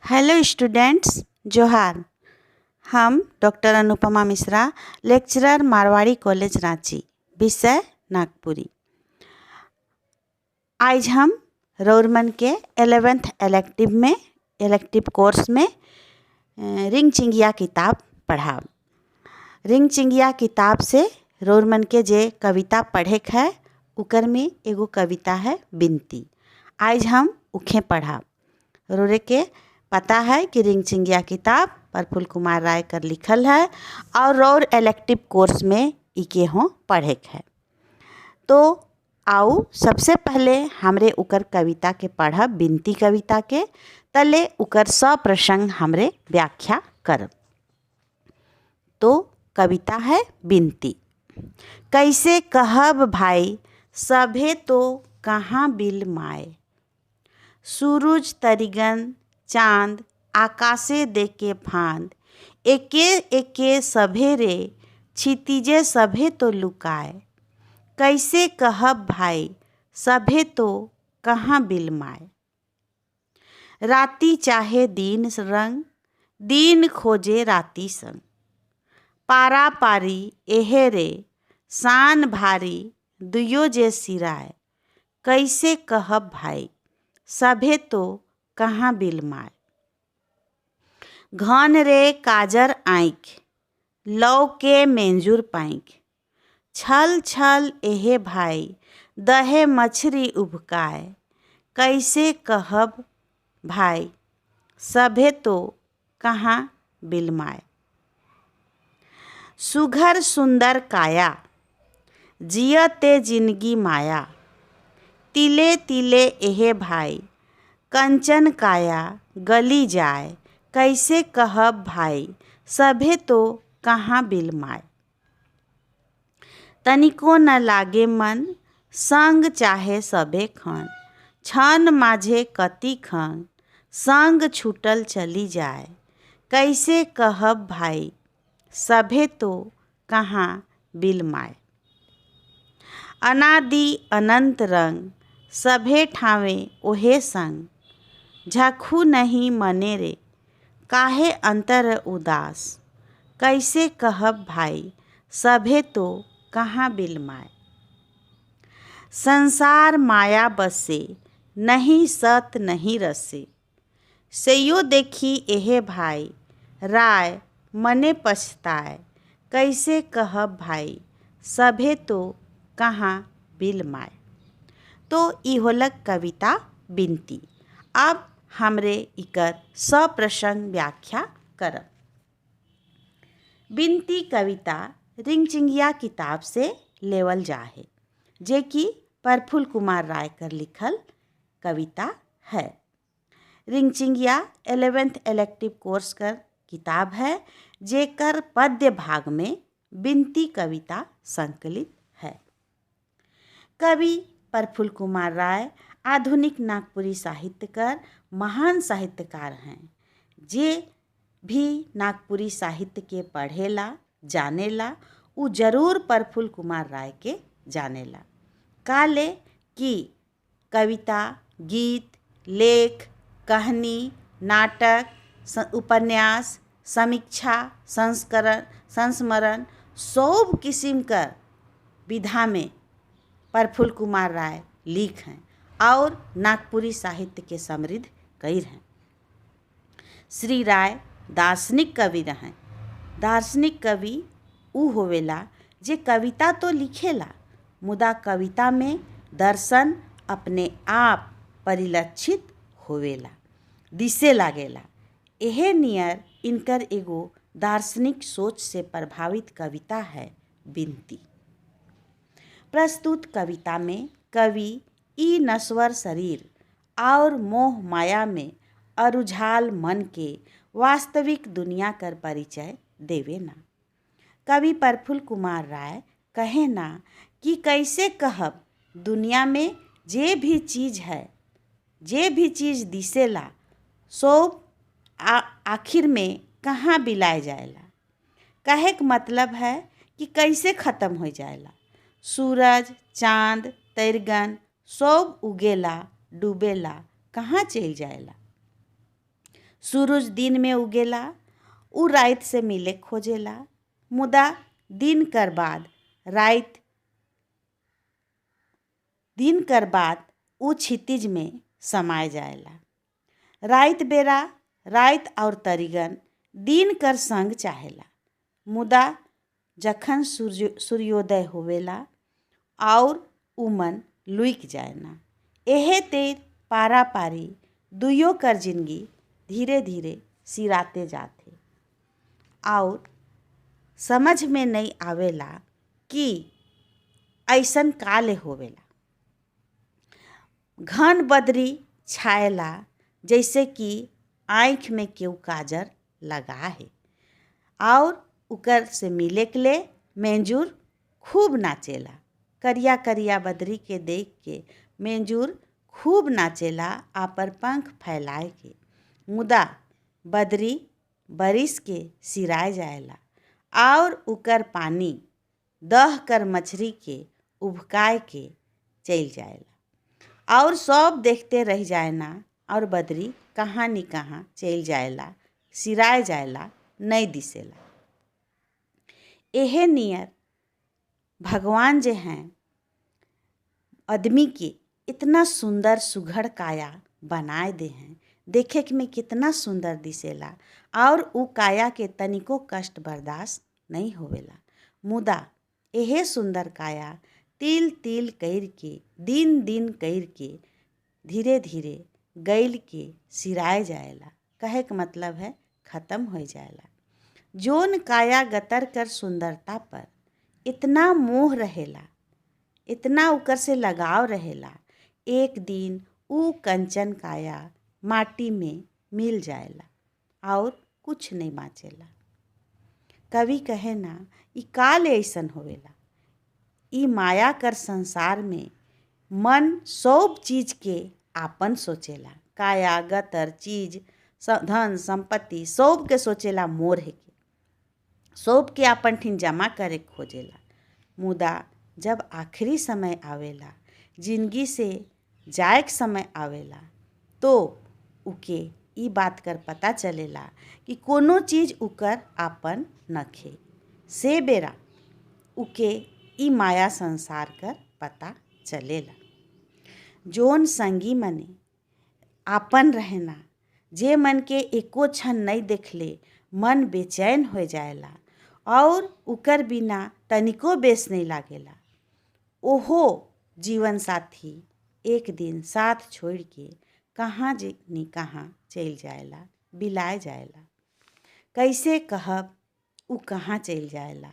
Hello students, जोहार। हम doctor Anupama Mishra, lecturer Marwari college Ranchi, विषय नागपुरी। आज हम रौरमन के 11th इलेक्टिव कोर्स में रिंग चिंगिया किताब पढ़ाब। रिंग चिंगिया किताब से रौरमन के जे कविता पढ़े है उकर में एगो कविता है बिनती। आज हम उखे पढ़ाब। रोरे के पता है कि रिंग चिंगिया किताब प्रफुल्ल कुमार राय कर लिखल है और रौर इलेक्टिव कोर्स में इके हों पढ़े है। तो आओ सबसे पहले हमरे उकर कविता के पढ़ब, बिनती कविता के, तले उकर सप्रसंग हमरे व्याख्या करब। तो कविता है बिनती। कैसे कहब भाई सभे तो कहाँ बिल माए, सूरज तरिगन चांद आकाशे देके फांद, एके एके सभे रे क्षितिजे सभे तो लुकाए। कैसे कहब भाई सभे तो कहाँ बिल माए, राती चाहे दिन रंग, दिन खोजे राती संग। पारा पारी एहे रे शान भारी दुयो जे सिराए। कैसे कहब भाई सभे तो कहाँ बिल माए, घन रे काजर आँख लौ के मेंजुर पाँख। छल छल एहे भाई दहे मछरी उभकाए। कैसे कहब भाई सभे तो कहाँ बिल माए, सुघर सुंदर काया जियते जिंदगी माया। तिले तिले एहे भाई कंचन काया गली जाए। कैसे कहब भाई सभे तो कहाँ बिल माए, तनिको न लागे मन संग चाहे सभे खन। छन माझे कति खन संग छूटल चली जाए। कैसे कहब भाई सभे तो कहाँ बिल माए, अनादि अनंत रंग सभे ठावे ओहे संग। झखू नहीं मने रे काहे अंतर उदास। कैसे कहब भाई सभे तो कहाँ बिल माए, संसार माया बसे नहीं सत नहीं रसे। सेयो देखी एहे भाई राय मने पछताए। कैसे कहब भाई सभे तो कहाँ बिल माए। तो ई होलक कविता बिनती। अब हमरे इकर सप्रसंग व्याख्या करब। बिनती कविता रिंग चिंगिया किताब से लेवल जाहे, जे कि प्रफुल्ल कुमार राय कर लिखल कविता है। रिंग चिंगिया 11th इलेक्टिव कोर्स कर किताब है, जेकर पद्य भाग में बिनती कविता संकलित है। कवि प्रफुल्ल कुमार राय आधुनिक नागपुरी साहित्य कर महान साहित्यकार हैं। जे भी नागपुरी साहित्य के पढ़ेला जानेला उ जरूर प्रफुल्ल कुमार राय के जानेला। काले कि कविता, गीत, लेख, कहानी, नाटक, उपन्यास, समीक्षा, संस्मरण सब किस्म कर विधा में प्रफुल्ल कुमार राय लिख हैं और नागपुरी साहित्य के समृद्ध कई हैं। श्री राय दार्शनिक कवि रहें। दार्शनिक कवि उ होवेला जे कविता तो लिखेला, मुदा कविता में दर्शन अपने आप परिलक्षित होवेला, दिसे लागेला। एहे नियर इनकर एगो दार्शनिक सोच से प्रभावित कविता है बिनती। प्रस्तुत कविता में कवि ई नश्वर शरीर और मोह माया में अरुझाल मन के वास्तविक दुनिया कर परिचय देवे ना। कवि प्रफुल्ल कुमार राय कहे ना कि कैसे कहब दुनिया में जे भी चीज़ है, जे भी चीज़ दिसेला सब आखिर में कहाँ बिलाए जाएला। कहे का मतलब है कि कैसे ख़त्म हो जाएला। सूरज चांद तैरगन सब उगेला डूबेला, कहाँ चल जाएला। सूरज दिन में उगेला, उ रात से मिले खोजेला। मुदा दिन कर बाद उ क्षितिज में समाय जाएला। रात बेरा रात और तरिगन दिन कर संग चाहेला, मुदा जखन सूर्योदय होवेला और उमन लुक जाएना। एहे तेर पारा पारी दुइयों कर जिंदगी धीरे धीरे सिराते जाथे और समझ में नहीं आवेला कि ऐसन काले होवेला। घन बदरी छाएला जैसे कि आँख में केहू काजर लगा है और उकर से मिले के ले मेंजूर खूब नाचेला। करिया करिया बदरी के देख के मेंजूर खूब नाचेला आपर पंख फैलाए के। मुदा बदरी बरिस के सिराय जाएला और उकर पानी दह कर मछली के उबकाए के चल जाएला और सब देखते रह जाएना और बदरी कहाँ नि कहाँ चल जाएला, सिराय जाएला, नहीं दिसेला। एहे नियर भगवान जे हैं आदमी के इतना सुंदर सुघड़ काया बनाए दे हैं, देखे में कितना सुंदर दिसेला और उ काया के तनिको कष्ट बर्दाश्त नहीं होवेला। मुदा एहे सुंदर काया तिल तिल कर के दिन दिन कर के धीरे धीरे गैल के सिराय जाएला। कहे का मतलब है खत्म हो जाएला। जोन काया गतर कर सुंदरता पर इतना मोह रहेला, इतना उकर से लगाव रहेला, एक दिन उ कंचन काया माटी में मिल जाएला और कुछ नहीं बाँचेला। कवि कहे ना ई काले ऐसन होवेला। ई माया कर संसार में मन सब चीज के आपन सोचेला, काया गतर चीज धन संपत्ति सब के सोचेला मोर है के, सब के आपन ठिन जमा करे खोजेला। मुदा जब आखिरी समय आवेला, जिंदगी से जाए के समय आवेला, तो उके ई बात कर पता चलेला कि कोनो चीज उकर आपन नखे। से बेरा उके ई माया संसार कर पता चलेला। जोन संगी मने आपन रहना, जे मन के एको क्षण नहीं देखले मन बेचैन हो जाएला और उकर बिना तनिको बेस नहीं लागेला। ओहो जीवन साथी एक दिन साथ छोड़ के कहाँ नि कहाँ चल जाएला, बिलाए जाएला। कैसे कहब उ कहाँ चल जाएला।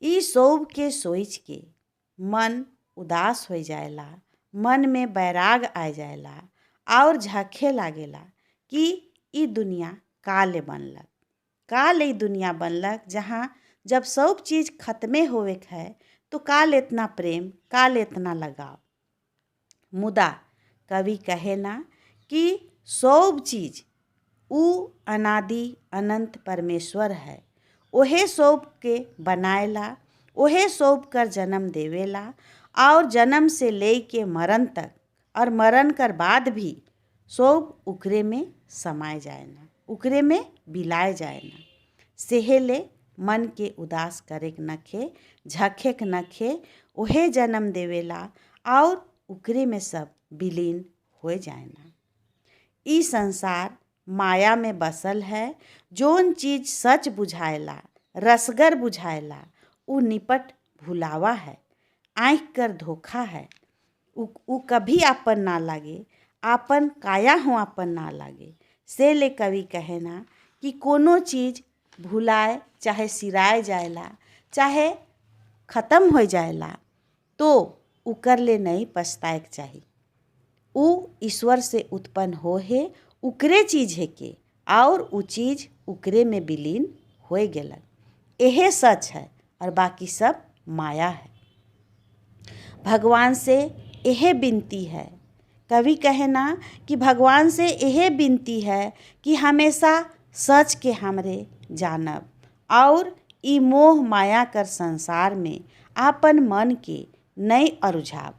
ई सब के सोच के मन उदास हो जाएला, मन में बैराग आ जाएला और झखे लागेला कि ई दुनिया काले बनलक, काल ई दुनिया बनलक जहाँ जब सब चीज़ खत्मे होवे के है तो काल इतना प्रेम, काल इतना लगाव। मुदा कवि कहे ना कि सब चीज़ उ अनादि अनंत परमेश्वर है, ओहे सब के बनाएला, ओहे सब कर जन्म देवेला और जन्म से ले के मरण तक और मरण कर बाद भी सब उकरे में समाए जाएना, उकरे में बिलाए जाएना। सेहेले मन के उदास करे के नखे, झखे के नखे, ओहे जन्म देवेला और उकरे में सब विलीन हो जाएना। ई संसार माया में बसल है। जोन चीज सच बुझाएला, रसगर बुझाएला, उ निपट भुलावा है, आँख कर धोखा है। उ कभी आपन ना लागे, आपन काया हो आपन ना लागे। से ले कवि कहे ना कि कोनो चीज भुलाए चाहे सिराए जाएला, चाहे खत्म हो जाएला, तो उकर ले नहीं पछताए के चाहिए। उ ईश्वर से उत्पन्न हो है, उकरे चीज है के और उ चीज उकरे में विलीन हो गेलन। यह सच है और बाकी सब माया है। भगवान से यह विनती है, कवि कहे ना कि भगवान से यह विनती है कि हमेशा सच के हमरे जानब और ई मोह माया कर संसार में आपन मन के नहीं अरुझाव।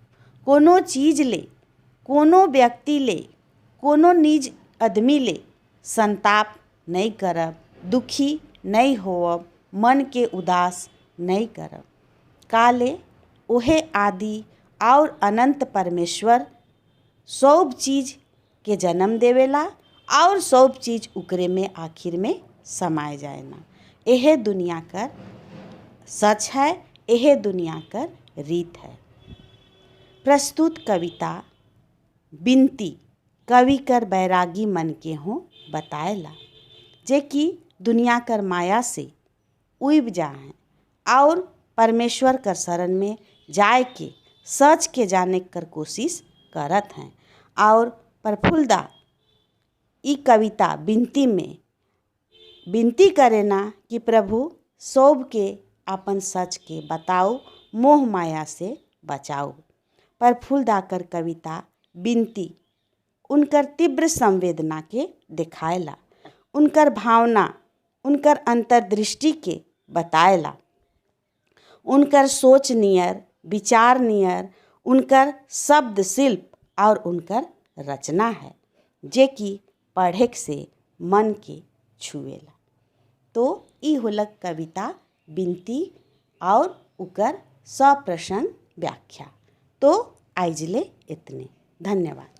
कोनो चीज ले, कोनो व्यक्ति ले, कोनो निज आदमी ले संताप नहीं करब, दुखी नहीं होवब, मन के उदास नहीं करब। काले ओहे आदि और अनंत परमेश्वर सब चीज़ के जन्म देवेला और सब चीज़ उकरे में आखिर में समाए जाए ना। यह दुनिया कर सच है, यह दुनिया कर रीत है। प्रस्तुत कविता बिनती कवि कर बैरागी मन के हों बताएला, जे कि दुनिया कर माया से उब जाए और परमेश्वर कर शरण में जाए के सच के जाने कर कोशिश करत हैं। और प्रफुल्लदा ई कविता बिनती में विनती करे ना कि प्रभु सब के अपन सच के बताओ, मोह माया से बचाओ। प्रफुल्लदा कर कविता बिनती उनकर तीव्र संवेदना के दिखाएला, उनकर भावना, उनकर अंतर्दृष्टि के बताएला, उनकर सोच नियर, विचार नियर उनकर शब्द शिल्प और उनकर रचना है, जे कि पढ़े से मन के छुएला। तो ई होलक कविता बिनती और उकर सप्रसंग व्याख्या। तो आइजले इतने, धन्यवाद।